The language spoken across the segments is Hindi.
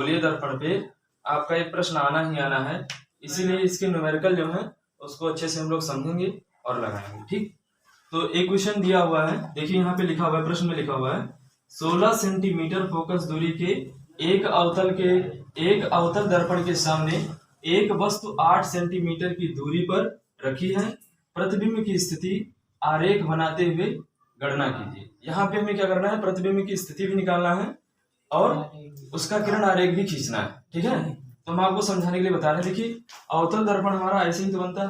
गोलीय दर्पण पे आपका एक प्रश्न आना ही आना है, इसीलिए इसके न्यूमेरिकल जो है उसको अच्छे से हम लोग समझेंगे और लगाएंगे। ठीक, तो एक क्वेश्चन दिया हुआ है, देखिए यहाँ पे लिखा हुआ है, प्रश्न में लिखा हुआ है 16 सेंटीमीटर फोकस दूरी के एक अवतल दर्पण के सामने एक वस्तु 8 सेंटीमीटर की दूरी पर रखी है, प्रतिबिंब की स्थिति आरेख बनाते हुए गणना कीजिए। यहाँ पे हमें क्या करना है, प्रतिबिंब की स्थिति भी निकालना है और उसका किरण आरेख भी खींचना है। ठीक है, तो हम आपको समझाने के लिए बता रहे हैं। देखिए अवतल दर्पण हमारा ऐसे ही तो बनता है,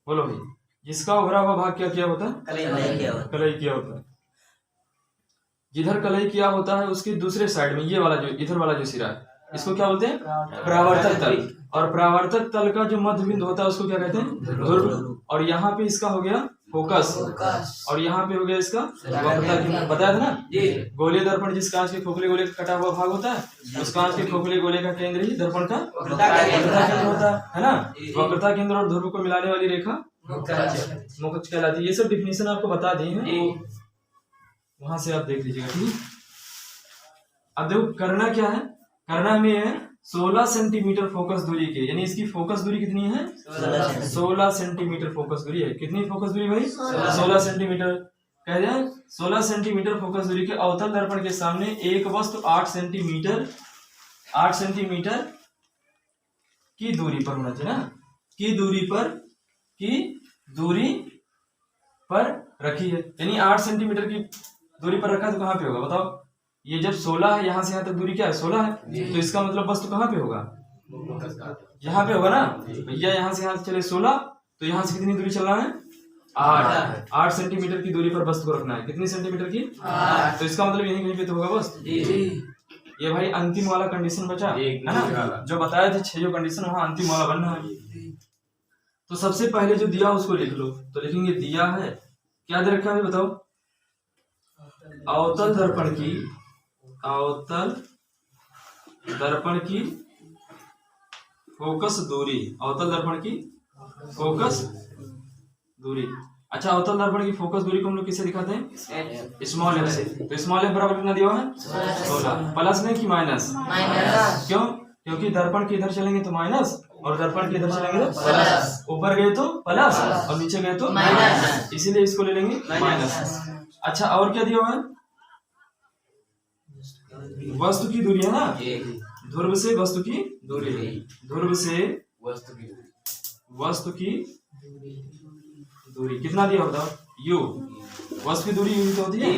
बोलो भाई, जिसका उभरा हुआ भाग क्या किया होता है, कलई किया होता है। जिधर कलई किया होता है उसके दूसरे साइड में ये वाला जो इधर वाला जो सिरा है इसको क्या बोलते हैं, परावर्तक तल। और परावर्तक तल का जो मध्य बिंदु होता है उसको क्या कहते हैं, ध्रुव। और यहाँ पे इसका हो गया फोकस और यहाँ पे हो गया इसका वक्रता केंद्र। बताया था ना, गोलीय दर्पण जिस कांच के खोखले गोले का कटा हुआ भाग होता है उस कांच के खोखले गोले का केंद्र ही दर्पण का वक्रता केंद्र होता है ना। वक्रता केंद्र और ध्रुव को मिलाने वाली रेखा मुख कहलाती है। ये सब डिफिनेशन आपको बता दी है, वहां से आप देख लीजिएगा। ठीक, अब देखो करना क्या है, करना हमें है 16 सेंटीमीटर फोकस दूरी के, यानी इसकी फोकस दूरी कितनी है, 16 सेंटीमीटर फोकस दूरी है। कितनी फोकस दूरी भाई, 16 सेंटीमीटर। कह दिया 16 सेंटीमीटर फोकस दूरी के अवतल दर्पण के सामने एक वस्तु 8 सेंटीमीटर की दूरी पर होना चाहिए ना, की दूरी पर रखी है, यानी 8 सेंटीमीटर की दूरी पर रखा है। तो कहाँ पे होगा बताओ, ये जब 16 है यहाँ से यहाँ तक दूरी क्या है, 16 है, तो इसका मतलब वस्तु कहाँ पे होगा, यहाँ पे होगा ना भैया। यहाँ से यहाँ चले 16, तो यहाँ से कितनी दूरी चलना है, 8 सेंटीमीटर की दूरी पर वस्तु को रखना है। कितनी सेंटीमीटर की, 8। तो इसका मतलब यहीं कहीं पे तो होगा वस्तु। ये भाई अंतिम वाला कंडीशन बचा है ना, जो बताया थे 6 कंडीशन, वहाँ अंतिम वाला बनना है। तो सबसे पहले जो दिया उसको लिख लो, तो लिखेंगे दिया है, क्या दे रखा है बताओ, अवतल दर्पण की फोकस दूरी, अवतल दर्पण की फोकस दूरी। अच्छा, अवतल दर्पण की फोकस दूरी को हम लोग किससे दिखाते हैं, स्मॉल एफ से। तो स्मॉल एफ बराबर कितना दिया हुआ है, 16। प्लस में कि माइनस, क्यों, क्योंकि दर्पण के इधर चलेंगे तो माइनस और दर्पण के इधर चलेंगे तो प्लस, ऊपर गए तो प्लस और नीचे गए तो माइनस, इसीलिए इसको ले लेंगे माइनस। अच्छा, और क्या दिया हुआ है, वस्तु की दूरी है ना, ध्रुव से वस्तु की दूरी, ध्रुव से वस्तु की दूरी कितना दिया होता है, u। वस्तु की दूरी u तो होती है,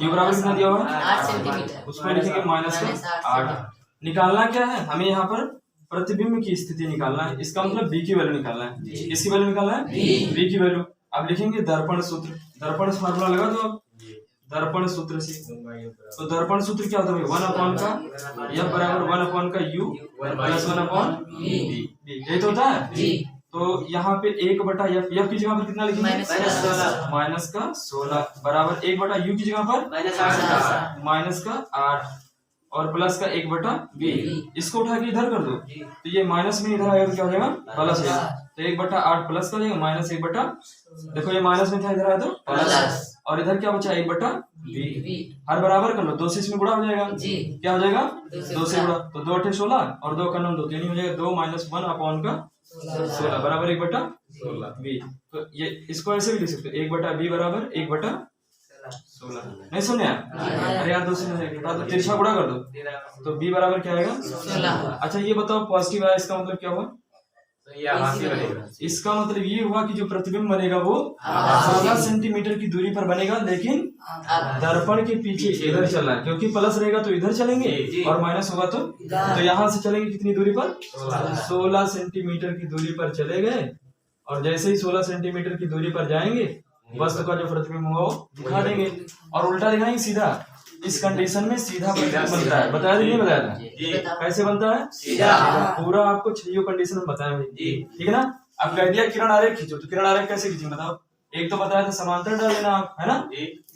u बराबर कितना दिया हुआ है, 8 सेंटीमीटर। उसमें लिखेंगे -8। निकालना क्या है हमें, यहाँ पर प्रतिबिंब की स्थिति निकालना है। इसका मतलब b की वैल्यू निकालना है। किसकी वैल्यू निकालना है, b की वैल्यू। अब लिखेंगे दर्पण सूत्र, दर्पण फार्मूला लगा दो आप दर्पण सूत्र से। तो दर्पण सूत्र क्या होता है, 1/का f बराबर 1 का u प्लस 1/v, यही तो होता है। तो यहाँ पे 1/f, f की जगह पर कितना लिखेंगे, माइनस का 16 बराबर 1/u की जगह पर माइनस का 8 और प्लस का 1/v। इसको उठा के इधर कर दो, तो ये माइनस में इधर आएगा तो क्या हो जाएगा, प्लस हो जाएगा। तो 1/8 प्लस का जाएगा माइनस 1/, देखो ये माइनस में था, इधर आया तो प्लस, और इधर क्या बचा 1/v। हर बराबर कर लो, 2 से इसमें गुणा हो जाएगा, क्या हो जाएगा 2 से गुणा, तो 2 8 16 और 2 का 9 2, यानी हो जाएगा 2 - 1/16 बराबर 1/16v। तो ये इसको ऐसे भी लिख सकते हो, 1/v बराबर 1/16। नहीं सुने अरे यार, 2 से तो तिरछा गुणा कर दो, तो b बराबर क्या आएगा 16। अच्छा ये बताओ पॉजिटिव आया, इसका मतलब क्या हुआ, इसका मतलब ये हुआ कि जो प्रतिबिंब बनेगा वो 16 सेंटीमीटर की दूरी पर बनेगा, लेकिन दर्पण के पीछे इधर चलना है, क्योंकि प्लस रहेगा तो इधर चलेंगे और माइनस होगा तो यहाँ से चलेंगे कितनी दूरी पर, 16 सेंटीमीटर की दूरी पर चले गए, और जैसे ही 16 सेंटीमीटर की दूरी पर जाएंगे वस्तु का जो प्रतिबिंब होगा वो दिखा देंगे। और उल्टा दिखाएंगे सीधा, इस कंडीशन में सीधा प्रतिबिंब बनता है। बताया नहीं बताया था, कैसे बनता है सीधा, पूरा आपको 6 कंडीशन में बताया भाई, ठीक है ना। अब कह दिया किरण आरेख खींचो, तो किरण आरेख कैसे खींचेंगे बताओ। एक तो बताया था समांतर डाल लेना आप, है ना,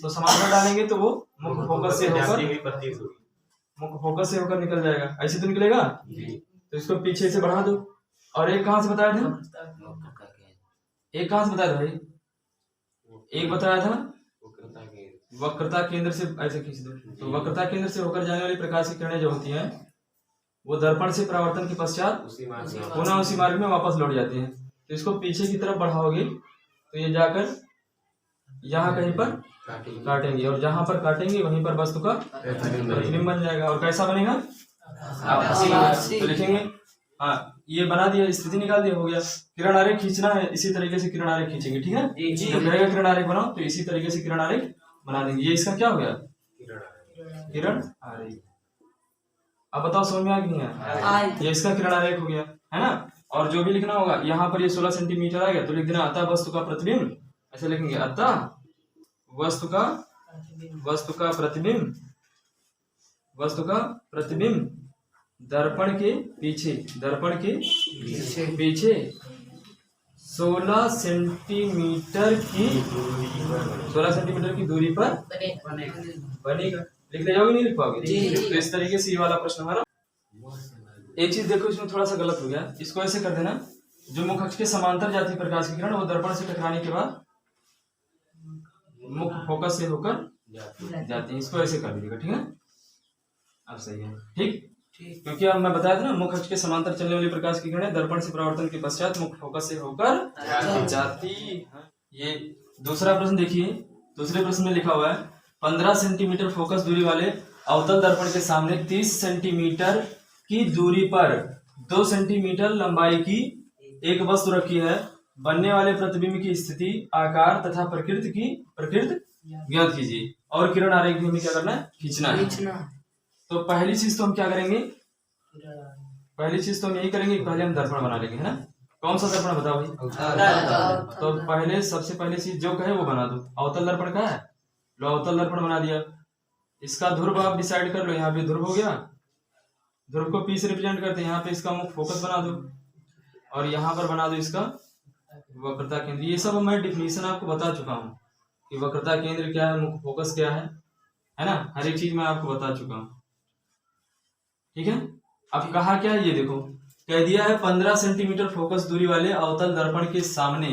तो समांतर डालेंगे तो वो मुख्य फोकस से होकर निकल जाएगा, ऐसे तो निकलेगा। तो इसको पीछे से बढ़ा दो। और एक कहाँ से बताया था, एक कहाँ से बताया था भाई, एक बताया था वक्रता केंद्र से, ऐसे खींच दो। तो वक्रता केंद्र से होकर जाने वाली प्रकाश की किरणें जो होती हैं वो दर्पण से परावर्तन के पश्चात पुनः उसी मार्ग में वापस लौट जाती है। तो इसको पीछे की तरफ बढ़ाओगे तो ये जाकर यहाँ कहीं पर काटेंगे, और जहां पर काटेंगे वहीं पर वस्तु का प्रतिबिंब बन जाएगा। और कैसा बनेगा? तो लिखेंगे, हाँ ये बना दिया, स्थिति निकाल दिया, हो गया। किरण आरेख खींचना है, इसी तरीके से किरण आरेख खींचेंगे, ठीक है। जब कहेगा किरण आरेख बनाओ तो इसी तरीके से किरण आरेख बना देंगे। ये इसका क्या हो गया? किरण आरेख। अब बताओ समझ में आ गई है? ये इसका किरण आरेख हो गया, है ना। और जो भी लिखना होगा यहाँ पर ये 16 सेंटीमीटर आ गया तो लिख देना अतः वस्तु का प्रतिबिंब, ऐसे लिखेंगे अतः वस्तु का प्रतिबिंब दर्पण के पीछे 16 सेंटीमीटर की दूरी पर बनेगा। लिख ले जाओगे, नहीं लिख पाओगे? तो इस तरीके से ये वाला प्रश्न हमारा। एक चीज देखो, इसमें थोड़ा सा गलत हो गया, इसको ऐसे कर देना, जो मुख अक्ष के समांतर जाती है प्रकाश की किरण वो दर्पण से टकराने के बाद मुख्य फोकस से होकर जाती है, इसको ऐसे कर दीजिएगा, ठीक है। अब सही है, ठीक। क्योंकि अब मैं बताया था ना, मुख्य अक्ष के समांतर चलने वाली प्रकाश की किरणें दर्पण से परावर्तन के पश्चात मुख्य फोकस से होकर जाती है। ये दूसरा प्रश्न देखिए, दूसरे प्रश्न में लिखा हुआ है 15 सेंटीमीटर फोकस दूरी वाले अवतल दर्पण के सामने 30 सेंटीमीटर की दूरी पर 2 सेंटीमीटर लंबाई की एक वस्तु रखी है। बनने वाले प्रतिबिंब की स्थिति, आकार तथा प्रकृति ज्ञात कीजिए। और किरण आरेख भी हमें क्या करना है? खींचना है। तो पहली चीज तो हम क्या करेंगे? पहली चीज तो हम यही करेंगे, पहले हम दर्पण बना लेंगे, है ना। कौन सा दर्पण बताओ भाई? तो पहले सबसे पहले चीज जो कहे वो बना दो। अवतल दर्पण का है, लो अवतल दर्पण बना दिया। इसका ध्रुव आप डिसाइड कर लो, यहाँ पे ध्रुव हो गया, ध्रुव को पी से रिप्रेजेंट करते हैं। यहाँ पे इसका मुख्य फोकस बना दो और यहाँ पर बना दो इसका वक्रता केंद्र। ये सब मैं डिफिनेशन आपको बता चुका हूँ कि वक्रता केंद्र क्या है, मुख्य फोकस क्या है ना। हर एक चीज मैं आपको बता चुका हूँ, ठीक है। अब कहा क्या है, ये देखो कह दिया है 15 सेंटीमीटर फोकस दूरी वाले अवतल दर्पण के सामने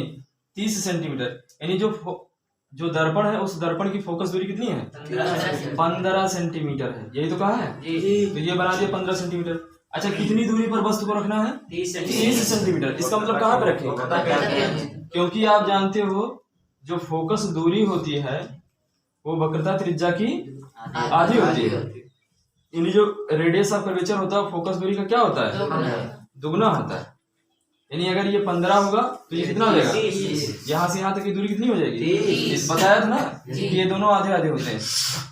30 सेंटीमीटर, यानी जो दर्पण है उस दर्पण की फोकस दूरी कितनी है? 15 सेंटीमीटर है, यही तो कहा है। तो ये बना दिया 15 सेंटीमीटर। अच्छा, कितनी दूरी पर वस्तु को रखना है? 30 सेंटीमीटर। इसका मतलब कहाँ पे रखें? क्योंकि आप जानते हो जो फोकस दूरी होती है वो वक्रता त्रिज्या की आधी होती है। यानी जो रेडियस ऑफ कर्वेचर होता है फोकस दूरी का क्या होता है? दुगना होता है। यानी अगर ये 15 होगा तो ये कितना हो जाएगा? यहाँ से यहाँ तक की दूरी कितनी हो जाएगी? इस बताया था ना कि ये दोनों आधे आधे होते हैं,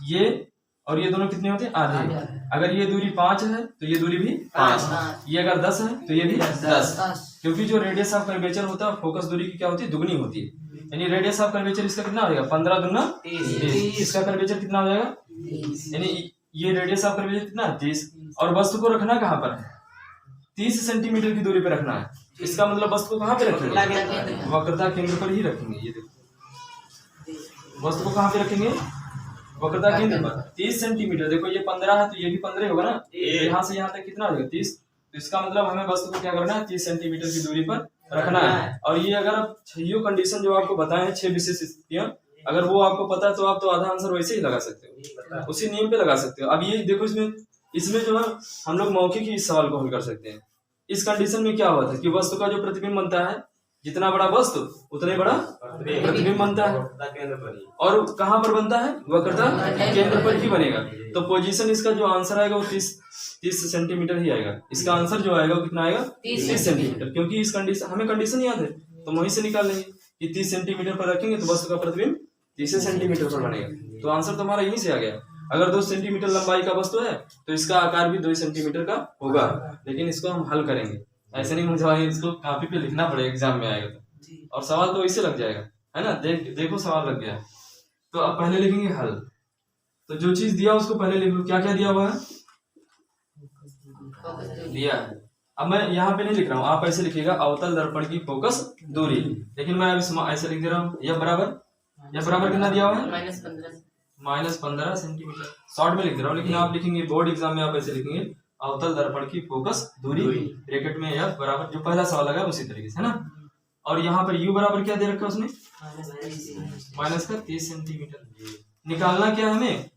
ये और ये दोनों कितने होते हैं? आधे। अगर ये दूरी 5 है तो ये दूरी भी 5, ये अगर 10 है तो ये भी 10। क्योंकि जो रेडियस ऑफ कर्वेचर होता है फोकस दूरी की क्या होती है? दुगनी होती है। यानी रेडियस ऑफ कर्वेचर इसका कितना हो जाएगा? 15 दूना 30। इसका कर्वेचर कितना हो जाएगा? यानी ये रेडियस ऑफ कर्वेचर कितना? 30। और वस्तु को रखना कहाँ पर है? 30 सेंटीमीटर की दूरी पर रखना है। इसका मतलब वस्तु को कहाँ पे रखेंगे? वक्रता केंद्र पर ही रखेंगे। ये देखो वस्तु को कहाँ पे रखेंगे? वक्रता केंद्र पर। 30 सेंटीमीटर, देखो ये 15 है तो ये भी 15 होगा ना। यहाँ से यहाँ तक कितना हो जाएगा? 30। तो इसका मतलब हमें वस्तु को क्या करना है? 30 सेंटीमीटर की दूरी पर रखना है। और ये अगर आप 6 कंडीशन जो आपको बताए हैं, 6 विशेष स्थितियां, अगर वो आपको पता है तो आप तो आधा आंसर वैसे ही लगा सकते हो, उसी नियम पे लगा सकते हो। अब ये देखो इसमें जो है हम लोग मौखिक ही इस सवाल को हल कर सकते हैं। इस कंडीशन में क्या हुआ था कि वस्तु का जो प्रतिबिंब बनता है, जितना बड़ा वस्तु उतने बड़ा प्रतिबिंब बनता है। और कहाँ पर बनता है? वक्रता केंद्र पर ही बनेगा। तो पोजीशन इसका जो आंसर आएगा वो 30 सेंटीमीटर ही आएगा। इसका आंसर जो आएगा वो कितना आएगा? 30 सेंटीमीटर। क्योंकि इस कंडीशन हमें कंडीशन याद है तो वहीं से निकाल लेंगे कि 30 सेंटीमीटर पर रखेंगे तो वस्तु का प्रतिबिंब 30 सेंटीमीटर पर बनेगा। तो आंसर तो हमारा यहीं से आ गया। अगर 2 सेंटीमीटर लंबाई का वस्तु है तो इसका आकार भी 2 सेंटीमीटर का होगा। लेकिन इसको हम हल करेंगे, ऐसे नहीं मुझे इसको कॉपी पे लिखना पड़ेगा, एग्जाम में आएगा तो। और सवाल तो वैसे लग जाएगा, है ना। देखो सवाल लग गया। तो अब पहले लिखेंगे हल। तो जो चीज दिया उसको पहले लिख लो। क्या क्या दिया हुआ है? दिया है। अब मैं यहाँ पे नहीं लिख रहा हूँ, आप ऐसे लिखिएगा अवतल दर्पण की फोकस दूरी। लेकिन मैं अभी ऐसे लिख दे रहा हूँ, यह बराबर कितना दिया हुआ है? -15 सेंटीमीटर। शॉर्ट में लिख दे रहा हूँ, लेकिन आप लिखेंगे बोर्ड एग्जाम में आप ऐसे लिखेंगे अवतल दर्पण की फोकस दूरी ब्रैकेट में F बराबर जो पहला सवाल लगा उसी तरीके से, है ना। और यहाँ पर U बराबर क्या दे रखा है उसने? -30 सेंटीमीटर। निकालना क्या है हमें?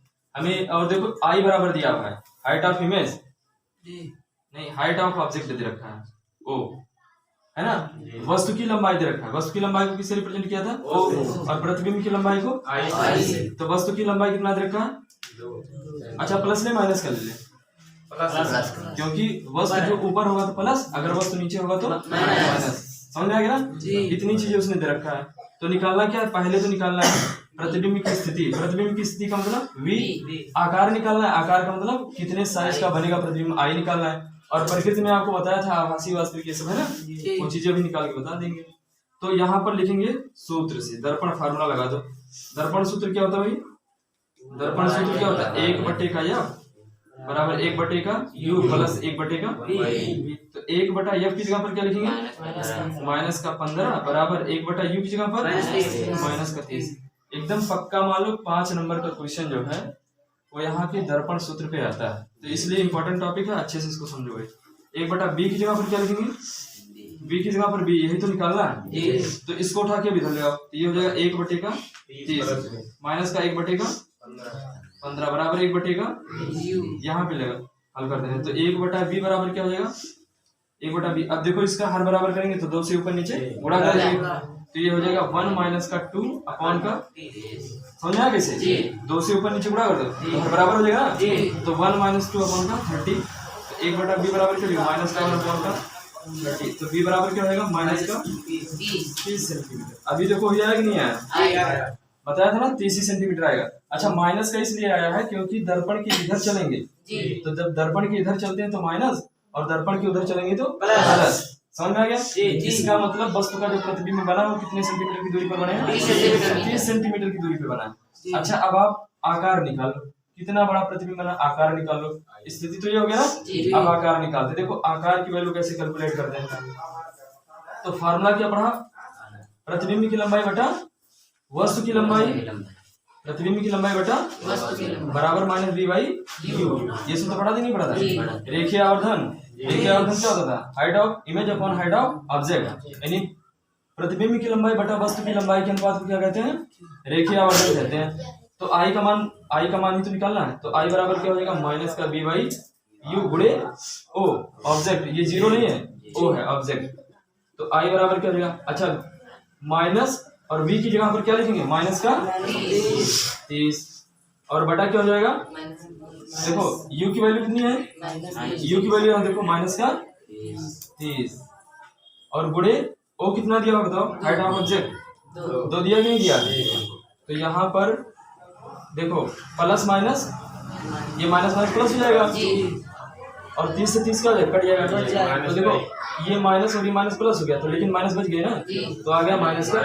और देखो I बराबर दिया हुआ है हाइट ऑफ इमेज, नहीं, हाइट ऑफ ऑब्जेक्ट दे रखा है ओ, है ना। वस्तु की लंबाई दे रखा है, वस्तु की लंबाई को किससे रिप्रेजेंट किया था ओ, और प्रतिबिंब की लंबाई को आई से। तो वस्तु की लंबाई कितना दे रखा है, अच्छा प्लस ले माइनस कर ले, क्योंकि वस्तु जो ऊपर होगा तो प्लस, अगर वस्तु नीचे होगा तो माइनस। समझ में आ गया ना, इतनी चीजें उसने दे रखा है। तो निकालना क्या है, पहले तो निकालना है प्रतिबिंब की स्थिति। प्रतिबिंब की स्थिति का मतलब v, आकार निकालना है, आकार का मतलब कितने साइज का बनेगा प्रतिबिंब, आई निकालना है। और प्रकृति में आपको बताया था आभासी वास्तविक ये सब है ना, वो चीजें भी निकाल के बता देंगे। तो यहाँ पर लिखेंगे सूत्र से, दर्पण फार्मूला लगा दो। दर्पण सूत्र क्या होता है भाई, दर्पण सूत्र क्या होता है, 1/f बराबर 1/का u प्लस 1/का v। तो 1/f की जगह पर क्या लिखेंगे, माइनस का 15 बराबर 1/u की जगह पर माइनस का 30। एकदम पक्का मालूम 5 नंबर का क्वेश्चन जो है वो यहाँ के दर्पण सूत्र पे आता है, तो इसलिए इंपॉर्टेंट टॉपिक है, अच्छे से इसको समझो भाई। 1/b की जगह पर क्या लिखेंगे, b की जगह पर b, यही तो निकालना है। तो इसको उठा के भी धर ले आओ, तो ये हो जाएगा 1/का 30 माइनस का 1/का 15 बराबर 1/का यहाँ पे लगा हल करते हैं। तो 1/b बराबर क्या हो जाएगा, 1/b। अब देखो इसका हर बराबर करेंगे तो 2 से ऊपर नीचे गुणा करेंगे, तो ये हो जाएगा 1 माइनस का 2 अपॉन का, समझ आया कैसे, 2 से ऊपर नीचे गुणा कर दो तो हर बराबर हो जाएगा ना। तो 1 माइनस 2 अपॉन का 30। तो 1/b बराबर क्या, माइनस का 1 अपॉन का 30। तो b बराबर क्या हो जाएगा, माइनस का 30 सेंटीमीटर। अभी देखो हो जाएगा कि नहीं आया, बताया था ना 30 सेंटीमीटर आएगा। अच्छा माइनस का इसलिए आया है क्योंकि दर्पण के इधर चलेंगे, तो जब दर्पण के इधर चलते हैं तो माइनस, और दर्पण के उधर चलेंगे तो प्लस। समझ में आ गया। इसका मतलब वस्तु का जो प्रतिबिंब बना वो कितने सेंटीमीटर की दूरी पर बनेगा, 30 सेंटीमीटर की दूरी पे बना है। अच्छा अब आप आकार निकालो, कितना बड़ा प्रतिबिंब बना, आकार निकाल लो। स्थिति तो ये हो गया ना, अब आकार निकालते। देखो आकार की वैल्यू कैसे कैलकुलेट करते हैं, तो फार्मूला क्या पढ़ा, प्रतिबिंब की लंबाई बटा वस्तु की लंबाई, प्रतिबिंब की लंबाई बटा बराबर माइनस b बाई u। ये सूत्र पढ़ा था नहीं पढ़ा था, रेखीय आवर्धन। रेखीय आवर्धन क्या होता था, height of image upon height of object, यानी प्रतिबिंब की लंबाई बटा वस्तु की लंबाई के अनुपात को क्या कहते हैं, रेखीय आवर्धन कहते हैं। तो आई का मान ही तो निकालना है, तो आई बराबर क्या हो जाएगा, माइनस का b बाई u गुणे ओ, ऑब्जेक्ट ये जीरो नहीं है, ओ है ऑब्जेक्ट। तो आई बराबर क्या हो जाएगा, अच्छा माइनस और v की जगह पर क्या लिखेंगे, माइनस का 30 और बटा क्या हो जाएगा, देखो u की वैल्यू कितनी है, u की वैल्यू देखो माइनस का 30 और गुणे o कितना दिया होगा बताओ, हाइट ऑफ ऑब्जेक्ट 2 दिया कि नहीं दिया। तो यहाँ पर देखो प्लस माइनस, ये माइनस माइनस प्लस हो जाएगा, और 30 से 30 का कट जाएगा। तो देखो ये माइनस और ये माइनस प्लस हो गया, तो लेकिन माइनस बच गए ना, तो आ गया माइनस का।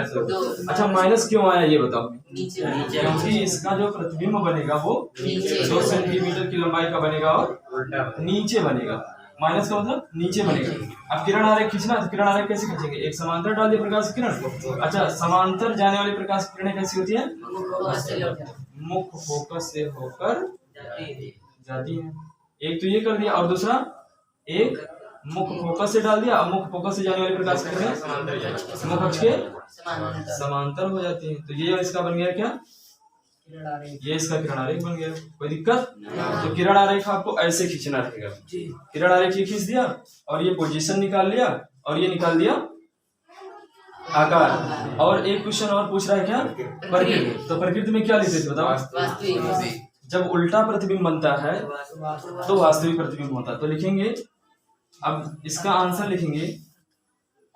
अच्छा माइनस क्यों आया ये बताओ, क्योंकि इसका जो प्रतिबिंब बनेगा वो 2 सेंटीमीटर की लंबाई का बनेगा और नीचे बनेगा। माइनस का मतलब नीचे बनेगा। अब किरण आरेख खींचना, तो किरण आरेख कैसे खींचेंगे, एक समांतर डाल दिए प्रकाश की किरण। अच्छा समांतर जाने वाली प्रकाश की किरणें कैसी होती है, मुख्य फोकस से होकर जाती है। एक तो ये कर दिया, और दूसरा एक मुख्य फोकस से डाल दिया। अब मुख्य फोकस से जाने वाली प्रकाश की किरणें मुख्य अक्ष के समांतर हो जाती है। तो ये इसका बन गया क्या, ये इसका किरण आरेख बन गया। कोई दिक्कत, तो किरण आरेख आपको ऐसे खींचना रहेगा। किरण आरेख ये खींच दिया और ये पोजीशन निकाल लिया और ये निकाल दिया आकार। और एक क्वेश्चन और पूछ रहा है क्या, प्रकृति। तो प्रकृति में क्या लिखते थे बताओ, जब उल्टा प्रतिबिंब बनता है तो वास्तविक प्रतिबिंब होता है। तो लिखेंगे, अब इसका आंसर लिखेंगे,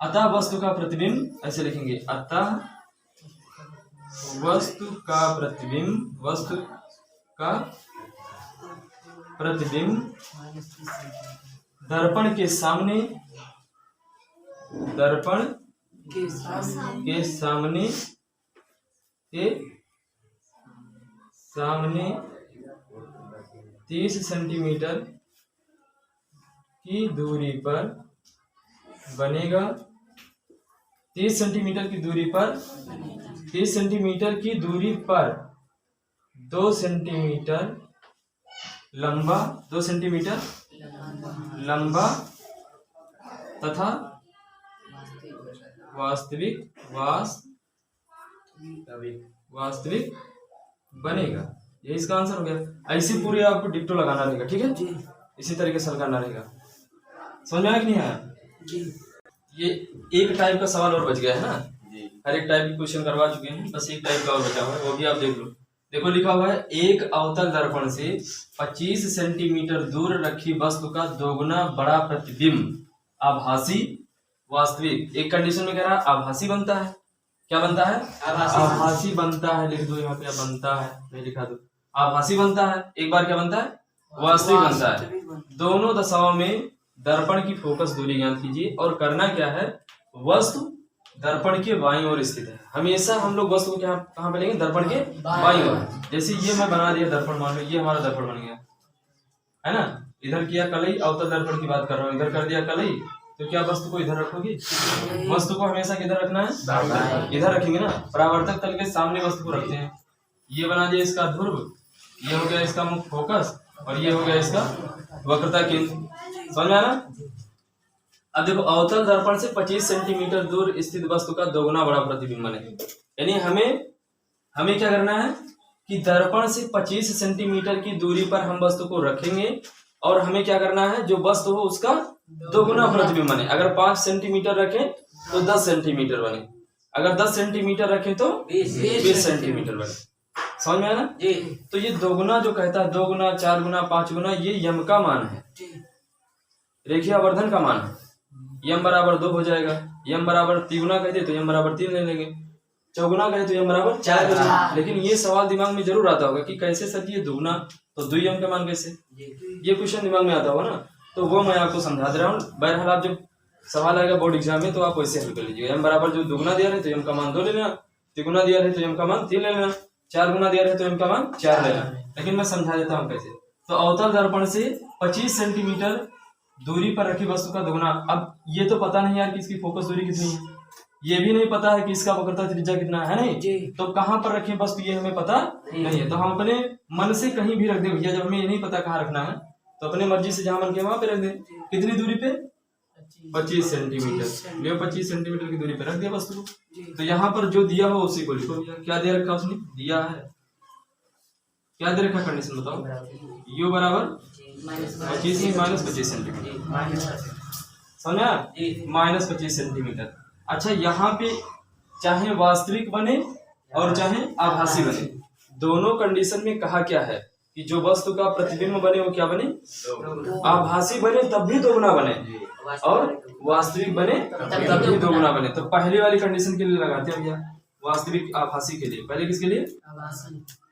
अतः वस्तु का प्रतिबिंब, ऐसे लिखेंगे, अतः वस्तु का प्रतिबिंब दर्पण के सामने के सामने 30 सेंटीमीटर की दूरी पर बनेगा। 30 सेंटीमीटर की दूरी पर 30 सेंटीमीटर की दूरी पर 2 सेंटीमीटर लंबा, 2 सेंटीमीटर लंबा तथा वास्तविक बनेगा। ये इसका आंसर हो गया। ऐसे पूरे आपको डिक्टो लगाना रहेगा, ठीक है, इसी तरीके से हल करना रहेगा। समझ में आया कि नहीं आया? ये एक टाइप का सवाल और बच गया है ना, हर एक टाइप के क्वेश्चन करवा चुके हैं, बस एक टाइप का और बचा हुआ है, वो भी आप देख लो। देखो लिखा हुआ है एक अवतल दर्पण से 25 सेंटीमीटर दूर रखी वस्तु का दोगुना बड़ा प्रतिबिंब आभासी वास्तविक। एक कंडीशन में कह रहा है आभासी बनता है। क्या बनता है? आभासी बनता है। लिख दो यहाँ पे, बनता है मैं लिखा दो, आभासी बनता है। एक बार क्या बनता है? वास्तविक बनता है। दोनों दशाओं में दर्पण की फोकस दूरी ज्ञात कीजिए और करना क्या है, वस्तु दर्पण के बाईं ओर स्थित है। हमेशा हम लोग वस्तु को कहाँ पे लेंगे? दर्पण के बाईं ओर। जैसे ये मैं बना दिया दर्पण, मान लो ये हमारा दर्पण बन गया है ना, इधर किया कलई, अवतल दर्पण की बात कर रहा हूँ, इधर कर दिया कलई, तो क्या वस्तु को इधर रखोगे? वस्तु को हमेशा किधर रखना है? इधर रखेंगे ना। परावर्तक तल के सामने वस्तु को रखते हैं। ये बना दिया इसका ध्रुव, ये हो गया इसका मुख्य फोकस, और ये हो गया इसका वक्रता केंद्र। समझ में आया ना? अब देखो अवतल दर्पण से 25 सेंटीमीटर दूर स्थित वस्तु का दोगुना बड़ा प्रतिबिंब बने, यानी हमें क्या करना है कि दर्पण से 25 सेंटीमीटर की दूरी पर हम वस्तु को रखेंगे और हमें क्या करना है, जो वस्तु हो उसका दोगुना प्रतिबिंब बने। अगर 5 सेंटीमीटर रखें तो 10 सेंटीमीटर बने, अगर 10 सेंटीमीटर रखें तो 20 सेंटीमीटर बने। समझ में आया ना? तो ये दोगुना जो कहता है, 2 गुना, 4 गुना, 5 गुना, ये यम का मान है, रेखीय आवर्धन का मान है। यम बराबर 2 हो जाएगा, यम बराबर 3 गुना कहते तो यम बराबर 3 ले लेंगे, चौगुना कहे तो यम बराबर 4 ले लेंगे। लेकिन ये सवाल दिमाग में जरूर आता होगा कि कैसे सर ये दुगुना तो 2 यम का मान कैसे, ये क्वेश्चन दिमाग में आता होगा ना, तो वो मैं आपको समझा दे रहा हूँ। बहरहाल आप जब सवाल आएगा बोर्ड एग्जाम में तो आप वैसे हल कर लीजिएगा। यम बराबर जो दुगुना दिया रहे तो यम का मान 2 ले लेना, 3 गुना दिया रहे तो यम का मान 3 ले लेना, 4 गुना दिया रहे तो यम का मान 4 ले लेना। लेकिन मैं समझा देता हूँ कैसे। तो अवतल दर्पण से 25 सेंटीमीटर दूरी पर रखी वस्तु का दोगुना। अब ये तो पता नहीं यार कि इसकी फोकस दूरी कितनी है, ये भी नहीं पता है कि इसका वक्रता त्रिज्या कितना है नहीं, तो कहाँ पर रखे वस्तु ये हमें पता नहीं है। तो हम अपने मन से कहीं भी रख दे भैया, जब हमें ये नहीं पता कहाँ रखना है तो अपने मर्जी से जहाँ मन के वहां पे रख दे। कितनी दूरी पे? 25 सेंटीमीटर। ले 25 सेंटीमीटर की दूरी पे रख दिया वस्तु को। तो यहाँ पर जो दिया हो उसी को लिखो भैया। क्या दे रखा उसने? दिया है, क्या दे रखा कंडीशन बताओ? यू बराबर 25 में -25 सेंटीमीटर, समझा? -25 सेंटीमीटर। अच्छा यहाँ पे चाहे वास्तविक बने और चाहे आभासी बने, दोनों कंडीशन में कहा क्या है कि जो वस्तु का प्रतिबिंब बने वो क्या बने? आभासी बने तब भी दोगुना बने, और वास्तविक बने तब भी दोगुना बने। तो पहली वाली कंडीशन के लिए लगाते हैं भैया, वास्तविक आभासी के लिए। पहले किसके लिए?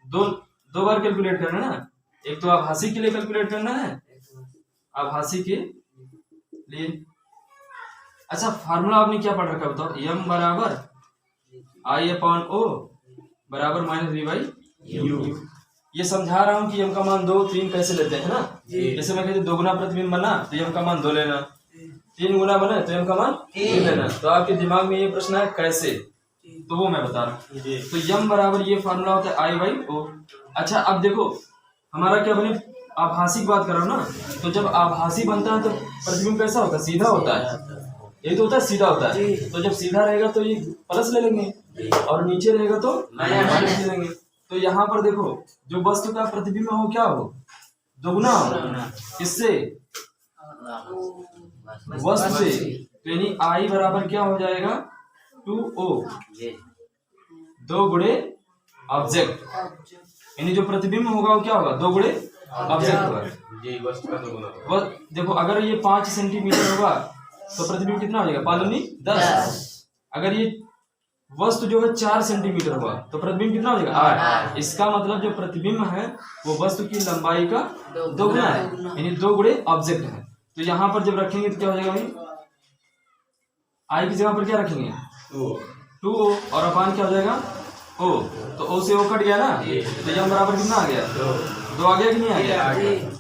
दो बार कैलकुलेट करना ना, एक तो आभासी के लिए कैलकुलेट करना है, आभासी के लिए। अच्छा फार्मूला आपने क्या पढ़ रखा है बताओ? यम बराबर I/O बराबर -V/U। ये समझा रहा हूँ कि यम का मान 2, 3 कैसे लेते हैं ना। जैसे मैं कहते दोगुना प्रतिबिंब बना तो यम का मान 2 लेना, 3 गुना बना तो यम का मान 3 लेना। तो आपके दिमाग में ये प्रश्न है कैसे, तो वो मैं बता रहा हूँ। तो यम बराबर ये फार्मूला होता है I/O। अच्छा अब देखो हमारा क्या बने, आभासी की बात कर रहा हूँ ना, तो जब आभासी बनता है तो प्रतिबिंब कैसा होता है? सीधा होता है। ये तो होता है सीधा होता है, तो जब सीधा रहेगा तो ये प्लस ले लेंगे और नीचे रहेगा तो माइनस ले लेंगे। तो यहाँ पर देखो जो वस्तु का प्रतिबिंब हो क्या हो? दोगुना हो। किससे? वस्तु से। तो यानी I बराबर क्या हो जाएगा? 2O, 2 गुणे ऑब्जेक्ट, यानी जो प्रतिबिंब होगा वो क्या होगा? 2 गुणे ऑब्जेक्ट होगा। देखो अगर ये 5 सेंटीमीटर होगा तो प्रतिबिंब कितना हो जाएगा? 5 दूनी 10। अगर ये वस्तु जो है 4 सेंटीमीटर होगा तो प्रतिबिंब कितना हो जाएगा? 8। इसका मतलब जो प्रतिबिंब है वो वस्तु की लंबाई का दोगुना है, यानी 2 गुणे ऑब्जेक्ट है। तो यहाँ पर जब रखेंगे तो क्या हो जाएगा भाई? I की जगह पर क्या रखेंगे? 2O, और अपान क्या हो जाएगा? O। तो O से O कट गया ना, तो यम बराबर कितना आ गया? 2 आ गया कि नहीं आ गया?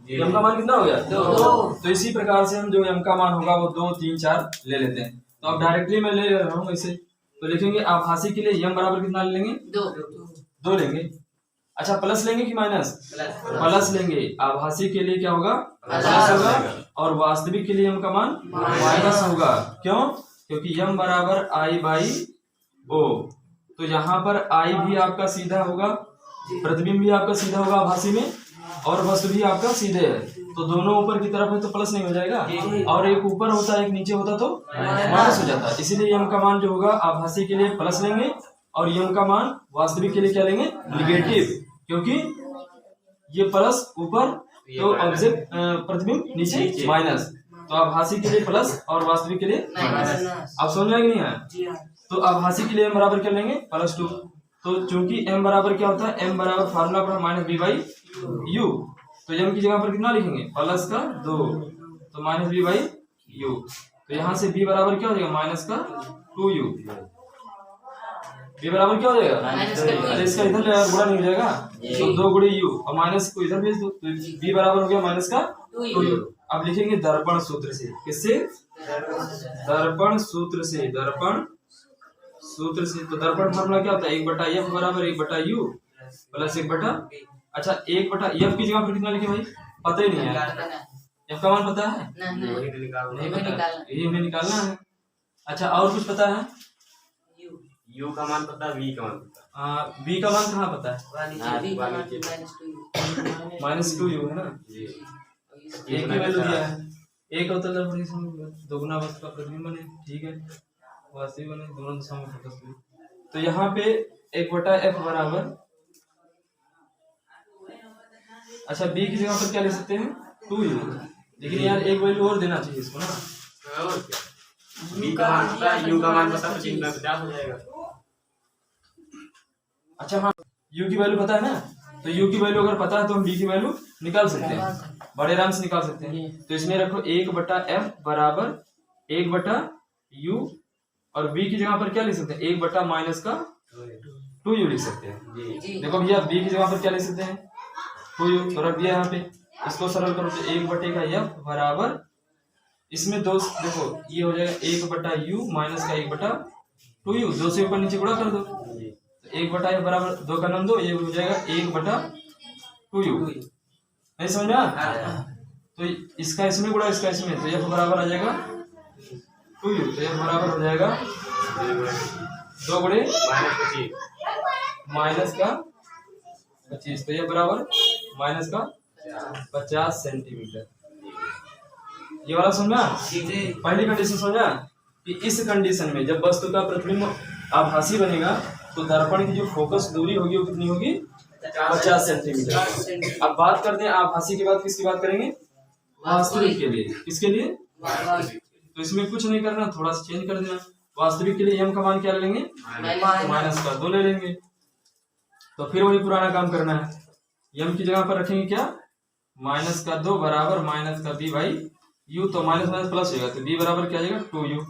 यम का मान कितना हो गया? 2। तो इसी प्रकार से हम जो यम का मान होगा वो 2, 3, 4 ले लेते हैं। तो अब डायरेक्टली मैं ले रहा हूँ इसे, तो लिखेंगे आभासी के लिए यम बराबर कितना ले लेंगे? 2 लेंगे। अच्छा प्लस लेंगे कि माइनस? प्लस लेंगे। आभासी के लिए क्या होगा? प्लस होगा, और वास्तविक के लिए यम का मान माइनस होगा। क्यों? क्योंकि यम बराबर I/O। तो यहाँ पर I भी आपका सीधा होगा, प्रतिबिंब भी आपका सीधा होगा आभासी में, और वस्तु भी आपका सीधे है। तो दोनों ऊपर की तरफ है तो प्लस नहीं हो जाएगा, और एक ऊपर होता है एक नीचे होता तो माइनस हो जाता है। इसीलिए यम का मान जो होगा आभासी के लिए प्लस लेंगे और यम का मान वास्तविक के लिए क्या लेंगे, निगेटिव, क्योंकि ये प्लस ऊपर तो ऑब्जेक्ट प्रतिबिंब नीचे माइनस, तो आभासी के लिए प्लस और वास्तविक के लिए माइनस। आप समझ में कि नहीं है? तो आभासी के लिए m बराबर क्या लेंगे, +2। तो चूंकि m बराबर क्या होता है, m बराबर फार्मूला पर -b/u, तो m की जगह पर कितना लिखेंगे, +2, तो -b/u। तो यहाँ से b बराबर क्या हो जाएगा, -2u। b बराबर क्या हो जाएगा, अरे इसका इधर गुणा नहीं हो जाएगा, तो 2 गुणे u और माइनस को इधर भेज दो, तो b बराबर हो गया -2u। अब लिखेंगे दर्पण सूत्र से, किससे, दर्पण सूत्र से, दर्पण सूत्र से। तो दर्पण फार्मूला क्या होता है, 1/f बराबर 1/u प्लस 1/, अच्छा 1/f की जगह पर कितना लिखे भाई, पता ही नहीं है, f का मान पता है, नहीं पता, यही हमें निकालना है। अच्छा और कुछ पता है, u का मान पता है, v का मान पता है, b का मान कहाँ पता है, -2u है ना, एक की वैल्यू दिया है, एक होता है दोगुना वस्तु का प्रतिबिंब बने, ठीक है, वास्तविक बने, दोनों दिशाओं में फोकस करें। तो यहाँ पे 1/f बराबर, अच्छा b की जगह पर क्या ले सकते हैं, 2u, लेकिन यार एक वैल्यू और देना चाहिए इसको ना, v का मान पता है, u का मान पता है, 50 हो जाएगा। अच्छा हाँ, u की वैल्यू पता है ना, तो u की वैल्यू अगर पता है तो हम b की वैल्यू निकाल सकते हैं, बड़े आराम से निकाल सकते हैं। तो इसमें रखो 1/f बराबर 1/u, और b की जगह पर क्या लिख सकते हैं, 1/-2u लिख सकते हैं। देखो भैया b की जगह पर क्या लिख सकते हैं, 2u, तो रख दिया यहाँ पे, इसको सरल करो तो 1/f बराबर, इसमें दो देखो ये हो जाएगा 1/u माइनस का 1/2u, 2 से ऊपर नीचे गुणा कर दो, तो 1/f बराबर 2 का नाम दो, ये हो जाएगा 1/2u। नहीं समझ में आया? तो इसका इसमें गुणा इसका इसमें, तो f बराबर आ जाएगा 2u, तो f बराबर हो जाएगा 2 गुणे माइनस का 25, तो f बराबर माइनस का 50 सेंटीमीटर। ये वाला समझा, पहली कंडीशन समझा कि इस कंडीशन में जब वस्तु का प्रतिबिंब आभासी बनेगा तो दर्पण की जो फोकस दूरी होगी वो कितनी होगी, 50 सेंटीमीटर। अब बात करते हैं आभासी के बाद किसकी बात करेंगे, वास्तविक के लिए। किसके लिए, तो इसमें कुछ नहीं करना, थोड़ा सा चेंज कर देना। वास्तविक के लिए m का मान क्या ले लेंगे, -2 ले लेंगे, तो फिर वही पुराना काम करना है, m की जगह पर रखेंगे क्या, -2 बराबर -b/u, तो माइनस माइनस प्लस होगा, तो b बराबर क्या जाएगा, 2u,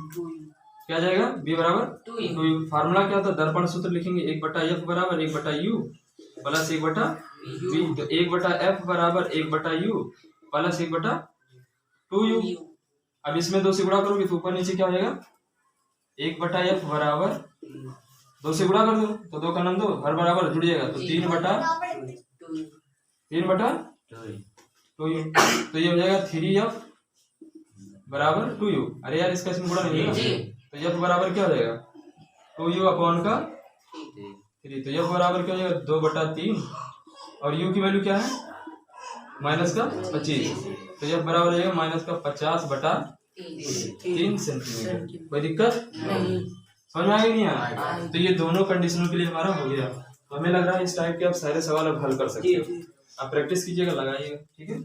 क्या जाएगा, b बराबर 2u। फार्मूला क्या होता है, दर्पण सूत्र लिखेंगे 1/f बराबर 1/u प्लस 1/b, तो 1/f बराबर 1/u प्लस 1/2u। अब इसमें 2 से गुणा करोगे तो ऊपर नीचे क्या हो जाएगा, 1/f बराबर 2 से गुणा कर दो, तो 2 का नाम दो, हर बराबर जुड़ जाएगा, तो 3/2u, तो ये हो जाएगा 3f बराबर 2u। अरे यार इसका इसमें गुणा नहीं होगा, तो f बराबर क्या हो जाएगा, 2u अपॉन का 3, तो f बराबर क्या हो जाएगा, 2/3, और u की वैल्यू क्या है, -25, तो f बराबर हो जाएगा -50/3 सेंटीमीटर। कोई दिक्कत नहीं, समझ में आ गई नहीं यार? तो ये दोनों कंडीशनों के लिए हमारा हो गया। तो हमें लग रहा है इस टाइप के आप सारे सवाल अब हल कर सकते हो। आप प्रैक्टिस कीजिएगा, लगाइएगा, ठीक है।